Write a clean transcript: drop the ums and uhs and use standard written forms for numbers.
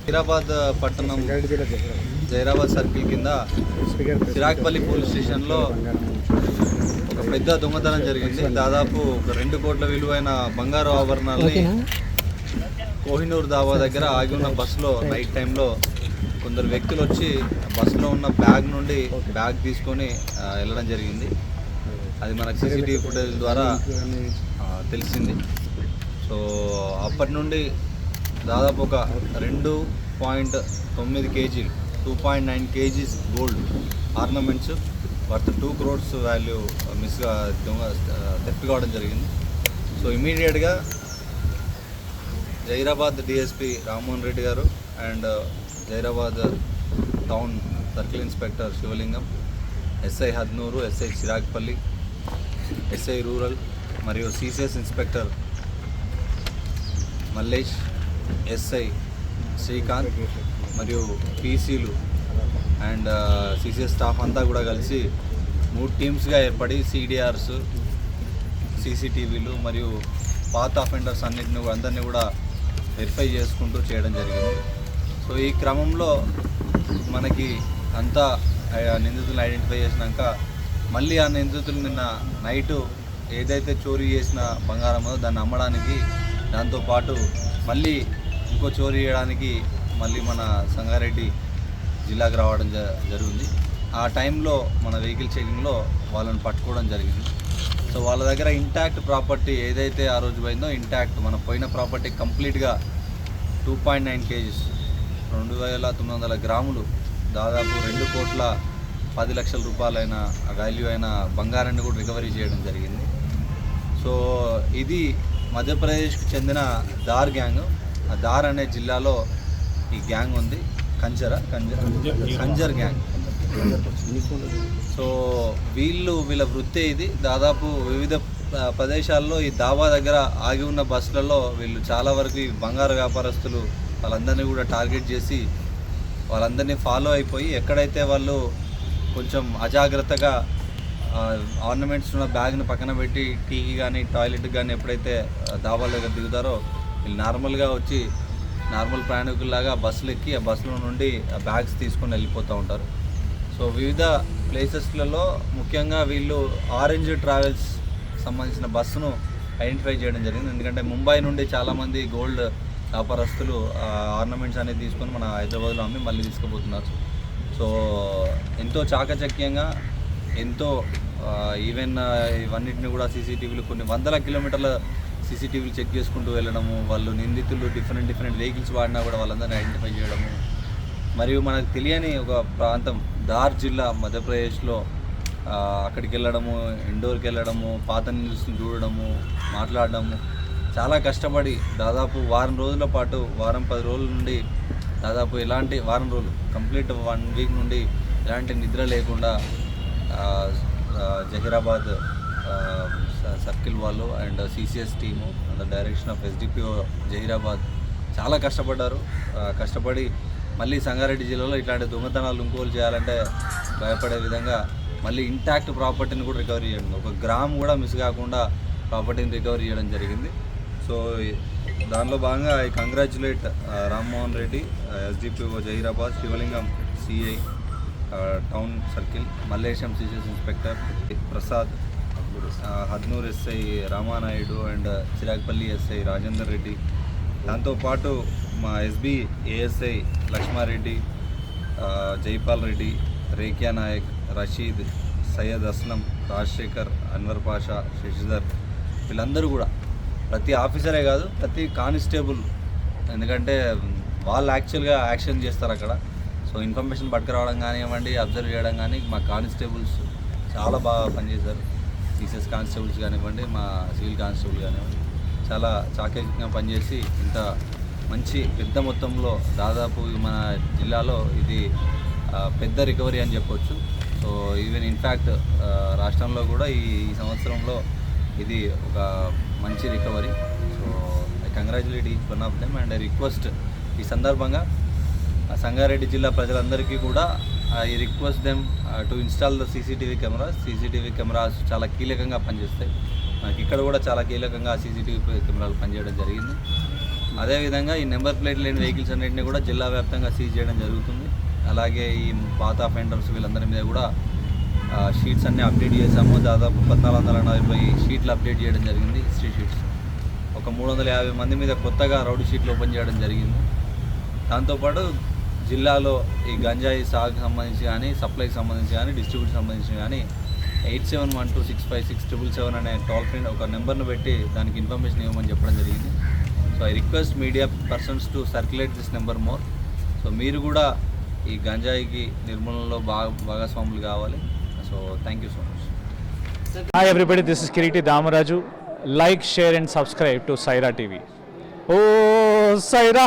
హైదరాబాద్ పట్టణం జైరాబాద్ సర్కిల్ కింద చిరాగ్పల్లి పోలీస్ స్టేషన్లో ఒక పెద్ద దొంగతనం జరిగింది. దాదాపు ఒక 2 కోట్ల విలువైన బంగారు ఆభరణాలని కోహినూర్ దాబా దగ్గర ఆగి ఉన్న బస్సులో నైట్ టైంలో కొందరు వ్యక్తులు వచ్చి బస్సులో ఉన్న బ్యాగ్ నుండి బ్యాగ్ తీసుకొని వెళ్ళడం జరిగింది. అది మనకు సీసీటీవీ ఫుటేజ్ ద్వారా తెలిసింది. సో అప్పటి నుండి దాదాపు ఒక 2.9 కేజీలు 2.9 kgs gold ornaments worth 2 crores value theft కావడం జరిగింది. సో ఇమీడియట్గా Zahirabad DSP Rammohan Reddy garu and Zahirabad town circle inspector Sivalingam, SI Hadnoor, SI Chiragpally, SI rural మరియు CCS inspector Mallesh, SI Srikanth మరియు పీసీలు అండ్ సిసిఎస్ స్టాఫ్ అంతా కూడా కలిసి 3 టీమ్స్గా ఏర్పడి సిడిఆర్స్, సీసీటీవీలు మరియు పాత అఫెండర్స్ అందరినీ కూడా వెరిఫై చేసుకుంటూ చేయడం జరిగింది. సో ఈ క్రమంలో మనకి అంతా నిందితులను ఐడెంటిఫై చేసినాక మళ్ళీ ఆ నిందితులు నిన్న నైటు ఏదైతే చోరీ చేసిన బంగారమో దాన్ని అమ్మడానికి, దాంతోపాటు మళ్ళీ ఇంకో చోరీ చేయడానికి మళ్ళీ మన సంగారెడ్డి జిల్లాకు రావడం జరిగింది. ఆ టైంలో మన వెహికల్ చెకింగ్లో వాళ్ళని పట్టుకోవడం జరిగింది. సో వాళ్ళ దగ్గర ఇంటాక్ట్ ప్రాపర్టీ ఏదైతే ఆ రోజు పోయిందో ఇంటాక్ట్ మన పోయిన ప్రాపర్టీ కంప్లీట్గా 2.9 కేజీస్ 2900 గ్రాములు దాదాపు 2,10,00,000 రూపాయలైన వాల్యూ అయిన బంగారాన్ని కూడా రికవరీ చేయడం జరిగింది. సో ఇది మధ్యప్రదేశ్కి చెందిన దార్ గ్యాంగ్. ఆ దార్ అనే జిల్లాలో ఈ గ్యాంగ్ ఉంది. కంజర్ గ్యాంగ్. సో వీళ్ళ వృత్తే ఇది. దాదాపు వివిధ ప్రదేశాల్లో ఈ దాబా దగ్గర ఆగి ఉన్న బస్సులలో వీళ్ళు చాలా వరకు ఈ బంగారు వ్యాపారస్తులు వాళ్ళందరినీ కూడా టార్గెట్ చేసి వాళ్ళందరినీ ఫాలో అయిపోయి ఎక్కడైతే వాళ్ళు కొంచెం అజాగ్రత్తగా ఆర్నమెంట్స్ ఉన్న బ్యాగ్ని పక్కన పెట్టి టీకి కానీ టాయిలెట్కి కానీ ఎప్పుడైతే దాబాల దగ్గర దిగుతారో వీళ్ళు నార్మల్గా వచ్చి నార్మల్ ప్రయాణికుల్లాగా బస్సులు ఎక్కి ఆ బస్సులో నుండి బ్యాగ్స్ తీసుకొని వెళ్ళిపోతూ ఉంటారు. సో వివిధ ప్లేసెస్లలో ముఖ్యంగా వీళ్ళు ఆరెంజ్ ట్రావెల్స్ సంబంధించిన బస్సును ఐడెంటిఫై చేయడం జరిగింది. ఎందుకంటే ముంబై నుండి చాలామంది గోల్డ్ వ్యాపారస్తులు ఆర్నమెంట్స్ అనేది తీసుకొని మన హైదరాబాద్లో అమ్మి మళ్ళీ తీసుకుపోతున్నారు. సో ఎంతో చాకచక్యంగా ఎంతో ఈవెన్ ఇవన్నిటిని కూడా సీసీటీవీలు కొన్ని 100 కిలోమీటర్ల సీసీటీవీలు చెక్ చేసుకుంటూ వెళ్ళడము, వాళ్ళు నిందితులు డిఫరెంట్ వెహికల్స్ వాడినా కూడా వాళ్ళందరినీ ఐడెంటిఫై చేయడము, మరియు మనకు తెలియని ఒక ప్రాంతం దార్ జిల్లా మధ్యప్రదేశ్లో అక్కడికి వెళ్ళడము, ఇండోర్కి వెళ్ళడము, పాత నిల్స్ని చూడడము, మాట్లాడడము, చాలా కష్టపడి దాదాపు వారం రోజుల పాటు 10 రోజుల నుండి దాదాపు వారం రోజులు కంప్లీట్ 1 వీక్ నుండి ఎలాంటి నిద్ర లేకుండా జహీరాబాద్ సర్కిల్ వాళ్ళు and CCS team and direction of SDPO Zaheerabad చాలా కష్టపడ్డారు. కష్టపడి మళ్ళీ సంగారెడ్డి జిల్లాలో ఇట్లాంటి దొంగతనాలు ఇంకోలు చేయాలంటే భయపడే విధంగా మళ్ళీ ఇంటాక్ట్ ప్రాపర్టీని కూడా రికవరీ చేయడం, 1 గ్రామ్ కూడా మిస్ కాకుండా ప్రాపర్టీని రికవరీ చేయడం జరిగింది. సో దానిలో భాగంగా I congratulate Rammohan Reddy, SDPO Zahirabad, Sivalingam CI town circle, Mallesham CCS inspector Prasad, Hadnoor SI Ramanaidu and Chiragpally SI Rajender Reddy, దాంతోపాటు మా ఎస్బీ ఏఎస్ఐ లక్ష్మారెడ్డి, జైపాల్ రెడ్డి, రేఖ్యా నాయక్, రషీద్, సయ్యద్ అస్లం, రాజశేఖర్, అన్వర్ పాషా, శశిధర్, వీళ్ళందరూ కూడా ప్రతి ఆఫీసరే కాదు ప్రతి కానిస్టేబుల్, ఎందుకంటే వాళ్ళు యాక్చువల్గా యాక్షన్ చేస్తారు అక్కడ. సో ఇన్ఫర్మేషన్ పట్టుకురావడం కానివ్వండి, అబ్జర్వ్ చేయడం కానీ మా కానిస్టేబుల్స్ చాలా బాగా పనిచేశారు. సిసిఎస్ కానిస్టేబుల్స్ కానివ్వండి, మా సివిల్ కానిస్టేబుల్ కానివ్వండి. చాలా చాకచక్యంగా పనిచేసి ఇంత మంచి పెద్ద మొత్తంలో దాదాపు మన జిల్లాలో ఇది పెద్ద రికవరీ అని చెప్పొచ్చు. సో ఈవెన్ ఇన్ఫ్యాక్ట్ రాష్ట్రంలో కూడా ఈ సంవత్సరంలో ఇది ఒక మంచి recovery. So I congratulate each one of them and I request ఈ సందర్భంగా సంగారెడ్డి జిల్లా ప్రజలందరికీ కూడా I request them to install the CCTV cameras చాలా కీలకంగా పనిచేస్తాయి. మనకి ఇక్కడ కూడా చాలా కీలకంగా సీసీటీవీ కెమెరాలు పనిచేయడం జరిగింది. అదేవిధంగా ఈ నెంబర్ ప్లేట్ లేని వెహికల్స్ అన్నింటినీ కూడా జిల్లా వ్యాప్తంగా సీజ్ చేయడం జరుగుతుంది. అలాగే ఈ పాత అఫెండర్స్ వీళ్ళందరి మీద కూడా షీట్స్ అన్నీ అప్డేట్ చేశాము. దాదాపు 1440 షీట్లు అప్డేట్ చేయడం జరిగింది, హిస్టరీ షీట్స్. ఒక 350 మంది మీద కొత్తగా రౌడీ షీట్లు ఓపెన్ చేయడం జరిగింది. దాంతోపాటు జిల్లాలో ఈ గంజాయి సాగుకు సంబంధించి కానీ, సప్లైకి సంబంధించి కానీ, డిస్ట్రిబ్యూట్ సంబంధించి కానీ 8712656777 అనే టోల్ ఫ్రీ ఒక నెంబర్ను పెట్టి దానికి ఇన్ఫర్మేషన్ ఇవ్వమని చెప్పడం జరిగింది. So I request media persons to circulate this number more. So మీరు కూడా ఈ గంజాయికి నిర్మూలనలో భాగస్వాములు కావాలి. So thank you so much. Hi everybody, this is Kiriti Damaraju. Like, share and subscribe to Saira TV. Oh, Saira!